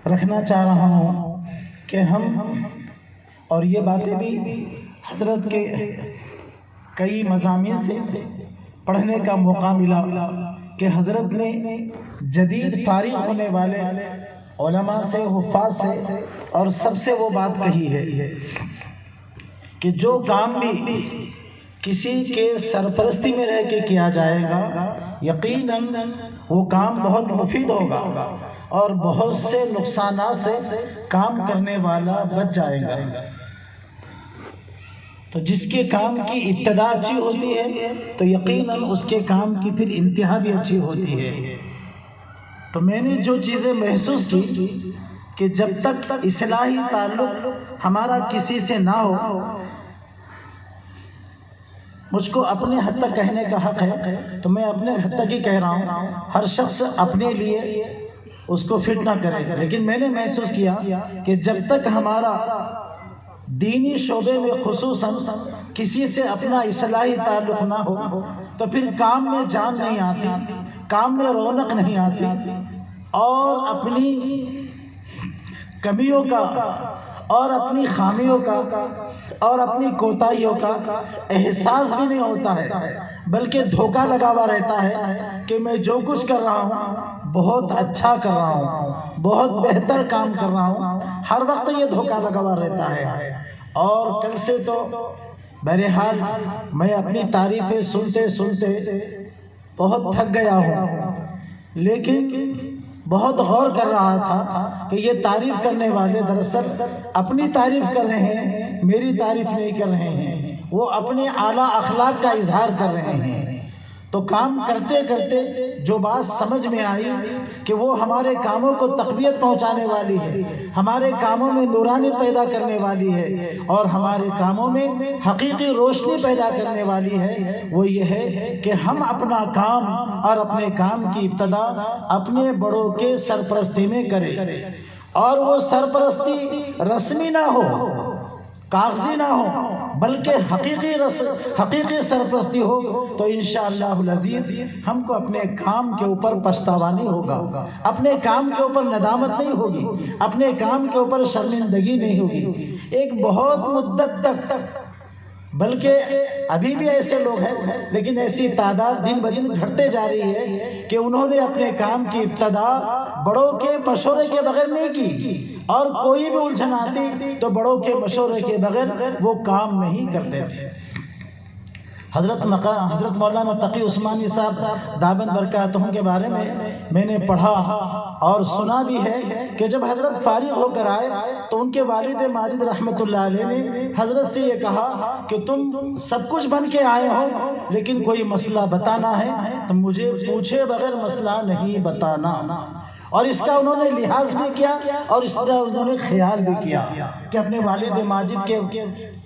رکھنا چاہ رہا ہوں کہ ہم اور یہ باتیں بھی حضرت کے کئی مضامین سے پڑھنے کا موقع ملا کہ حضرت نے جدید فارغ ہونے والے علماء سے، حفاظ سے اور سب سے وہ بات کہی ہے کہ جو کام بھی کسی کے سرپرستی میں رہ کے کیا جائے گا یقیناً وہ کام بہت مفید ہوگا اور بہت سے نقصانات سے کام کرنے والا بچ جائے گا۔ تو جس کے کام کی ابتدا اچھی ہوتی ہے تو یقیناً اس کے کام کی پھر انتہا بھی اچھی ہوتی ہے۔ تو میں نے جو چیزیں محسوس کی کہ جب تک اصلاحی تعلق ہمارا کسی سے نہ ہو، مجھ کو اپنے حد تک کہنے کا حق ہے تو میں اپنے حد تک ہی کہہ رہا ہوں، ہر شخص اپنے لیے اس کو فٹ نہ کرے گا، لیکن میں نے محسوس کیا کہ جب تک ہمارا دینی شعبے میں خصوصاً کسی سے اپنا اصلاحی تعلق نہ ہو تو پھر کام میں جان نہیں آتی، کام میں رونق نہیں آتی، اور اپنی کمیوں کا اور اپنی خامیوں کا اور اپنی کوتاہیوں کا احساس بھی نہیں ہوتا ہے، بلکہ دھوکہ لگا ہوا رہتا ہے کہ میں جو کچھ کر رہا ہوں بہت اچھا کر رہا ہوں، بہت بہتر کام کر رہا ہوں، ہر وقت یہ دھوکہ لگا ہوا رہتا ہے۔ اور کل سے تو بہرحال میں اپنی تعریفیں سنتے سنتے بہت تھک گیا ہوں، لیکن بہت غور کر رہا تھا کہ یہ تعریف کرنے والے دراصل اپنی تعریف کر رہے ہیں، میری تعریف نہیں کر رہے ہیں، وہ اپنے اعلیٰ اخلاق کا اظہار کر رہے ہیں۔ تو کام کرتے کرتے جو بات سمجھ میں آئی کہ وہ ہمارے کاموں کو تقویت پہنچانے والی ہے، ہمارے کاموں میں نورانی پیدا کرنے والی ہے اور ہمارے کاموں میں حقیقی روشنی پیدا کرنے والی ہے، وہ یہ ہے کہ ہم اپنا کام اور اپنے کام کی ابتدا اپنے بڑوں کے سرپرستی میں کریں، اور وہ سرپرستی رسمی نہ ہو، کاغذی نہ ہو، بلکہ حقیقی سرپرستی ہو، تو انشاءاللہ العزیز ہم کو اپنے کام کے اوپر پچھتاوا نہیں ہوگا، اپنے کام کے اوپر ندامت نہیں ہوگی، اپنے کام کے اوپر شرمندگی نہیں ہوگی۔ ایک بہت مدت تک، بلکہ ابھی بھی ایسے لوگ ہیں لیکن ایسی تعداد دن بدن گھٹتے جا رہی ہے کہ انہوں نے اپنے کام کی ابتدا بڑوں کے مشورے کے بغیر نہیں کی، اور کوئی بھی الجھن آتی تو بڑوں کے مشورے کے بغیر وہ کام نہیں کرتے تھے۔ حضرت مولانا تقی عثمانی صاحب دامت برکاتہم کے بارے میں نے پڑھا اور سنا بھی ہے کہ جب حضرت فارغ ہو کر آئے تو ان کے والد ماجد رحمۃ اللہ علیہ نے حضرت سے یہ کہا کہ تم سب کچھ بن کے آئے ہو لیکن کوئی مسئلہ بتانا ہے تو مجھے پوچھے بغیر مسئلہ نہیں بتانا، اور اس کا انہوں نے لحاظ بھی کیا اور اس کا انہوں نے خیال بھی کیا کہ اپنے والد ماجد کے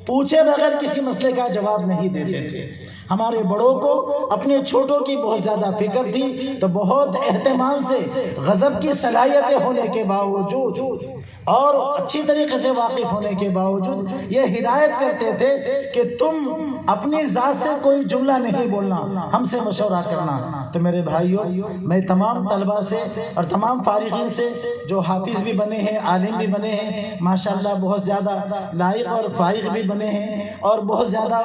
پوچھے بغیر کسی مسئلے کا جواب نہیں دیتے تھے۔ ہمارے بڑوں کو اپنے چھوٹوں کی بہت زیادہ فکر تھی، تو بہت اہتمام سے غضب کی صلاحیتیں ہونے کے باوجود اور اچھی طریقے سے واقف ہونے کے باوجود یہ ہدایت کرتے تھے کہ تم اپنی ذات سے کوئی جملہ نہیں بولنا، ہم سے مشورہ کرنا۔ تو میرے بھائیوں، میں تمام طلبہ سے اور تمام فارغین سے جو حافظ بھی بنے ہیں، عالم بھی بنے ہیں، ماشاءاللہ بہت زیادہ لائق اور فائق بھی بنے ہیں اور بہت زیادہ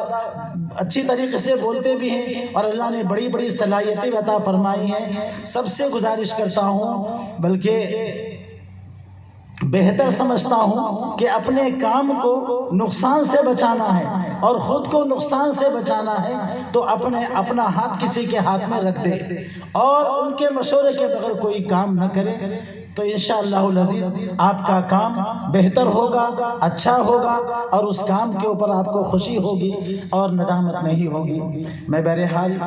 اچھی طریقے سے بولتے بھی ہیں اور اللہ نے بڑی بڑی صلاحیتیں عطا فرمائی ہیں، سب سے گزارش کرتا ہوں، بلکہ بہتر سمجھتا ہوں کہ اپنے کام کو نقصان سے بچانا ہے اور خود کو نقصان سے بچانا ہے تو اپنا ہاتھ کسی کے ہاتھ میں رکھ دے اور ان کے مشورے کے بغیر کوئی کام نہ کرے، تو انشاءاللہ العزیز آپ کا کام بہتر ہوگا، اچھا ہوگا اور اس کام کے اوپر آپ کو خوشی ہوگی اور ندامت نہیں ہوگی۔ میں بہرحال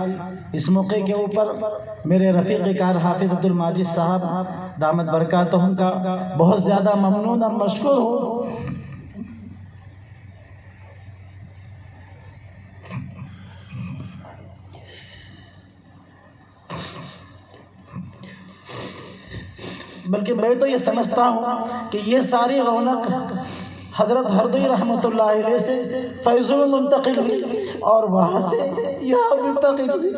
اس موقع کے اوپر میرے رفیق کار حافظ عبد الماجد صاحب دامت برکاتہم کا بہت زیادہ ممنون اور مشکور ہوں۔ بلکہ میں تو یہ سمجھتا ہوں کہ یہ ساری رونق حضرت ہردوئی رحمۃ اللہ علیہ سے فیض منتقل ہوئی اور وہاں سے یہاں منتقل ہوئی۔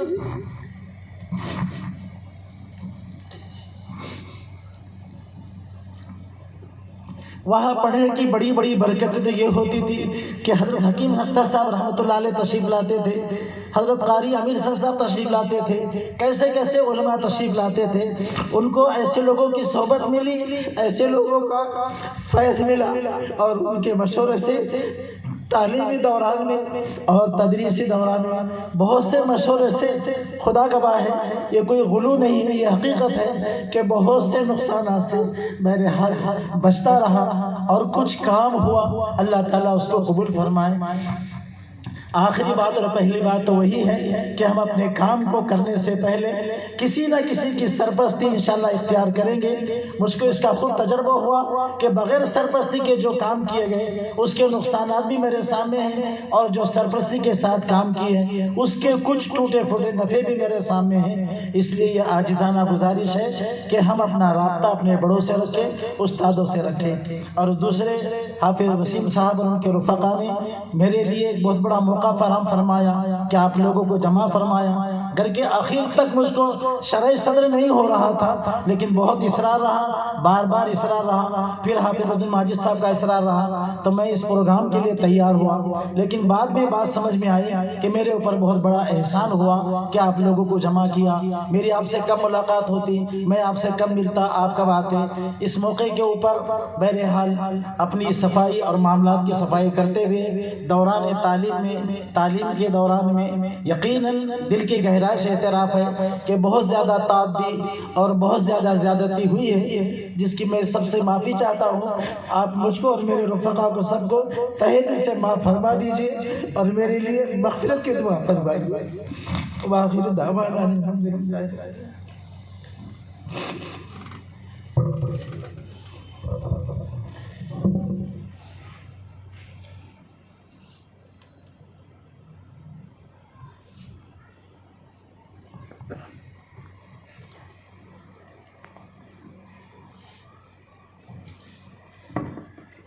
وہاں پڑھنے کی بڑی بڑی برکتیں تو یہ ہوتی تھی کہ حضرت حکیم اختر صاحب رحمۃ اللہ علیہ تشریف لاتے تھے، حضرت قاری امیر صاحب تشریف لاتے تھے، کیسے کیسے علماء تشریف لاتے تھے، ان کو ایسے لوگوں کی صحبت ملی، ایسے لوگوں کا فیض ملا، اور ان کے مشورے سے تعلیمی دوران میں اور تدریسی دوران میں بہت سے مشورے سے، خدا گواہ ہے یہ کوئی غلو نہیں ہے، یہ حقیقت ہے کہ بہت سے نقصانات سے بہرحال بچتا رہا، اور کچھ کام ہوا، اللہ تعالیٰ اس کو قبول فرمائے۔ آخری بات اور پہلی بات تو وہی ہے کہ ہم اپنے کام کو کرنے سے پہلے کسی نہ کسی کی سرپرستی انشاءاللہ اختیار کریں گے۔ مجھ کو اس کا خود تجربہ ہوا کہ بغیر سرپرستی کے جو کام کیے گئے اس کے نقصانات بھی میرے سامنے ہیں، اور جو سرپرستی کے ساتھ کام کیے ہیں اس کے کچھ ٹوٹے پھوٹے نفع بھی میرے سامنے ہیں۔ اس لیے یہ عاجزانہ گزارش ہے کہ ہم اپنا رابطہ اپنے بڑوں سے رکھیں، استادوں سے رکھیں۔ اور دوسرے حافظ وسیم صاحب اور ان کے رفقا نے میرے لیے ایک بہت بڑا موقع فراہم فرمایا کہ آپ لوگوں کو جمع فرمایا۔ گھر کے آخر تک مجھ کو شرح صدر نہیں ہو رہا تھا، لیکن بہت اصرار رہا، بار بار اصرار رہا، پھر حافظ عبد الماجد صاحب کا اصرار رہا، تو میں اس پروگرام کے لیے تیار ہوا۔ لیکن بعد میں بات سمجھ میں آئی کہ میرے اوپر بہت بڑا احسان ہوا کہ آپ لوگوں کو جمع کیا۔ میری آپ سے کم ملاقات ہوتی، میں آپ سے کم ملتا، آپ کب آتے۔ اس موقع کے اوپر بہرحال اپنی صفائی اور معاملات کی صفائی کرتے ہوئے دوران تعلیم کے دوران میں یقیناً دل کی گہرائی سے اعتراف ہے کہ بہت زیادہ تعدی اور بہت زیادہ زیادتی ہوئی ہے، جس کی میں سب سے معافی چاہتا ہوں۔ آپ مجھ کو اور میرے رفقا کو سب کو تہہ دل سے معاف فرما دیجیے اور میرے لیے مغفرت کی دعا فرمائیے۔ وآخر دعوانا الحمدللہ۔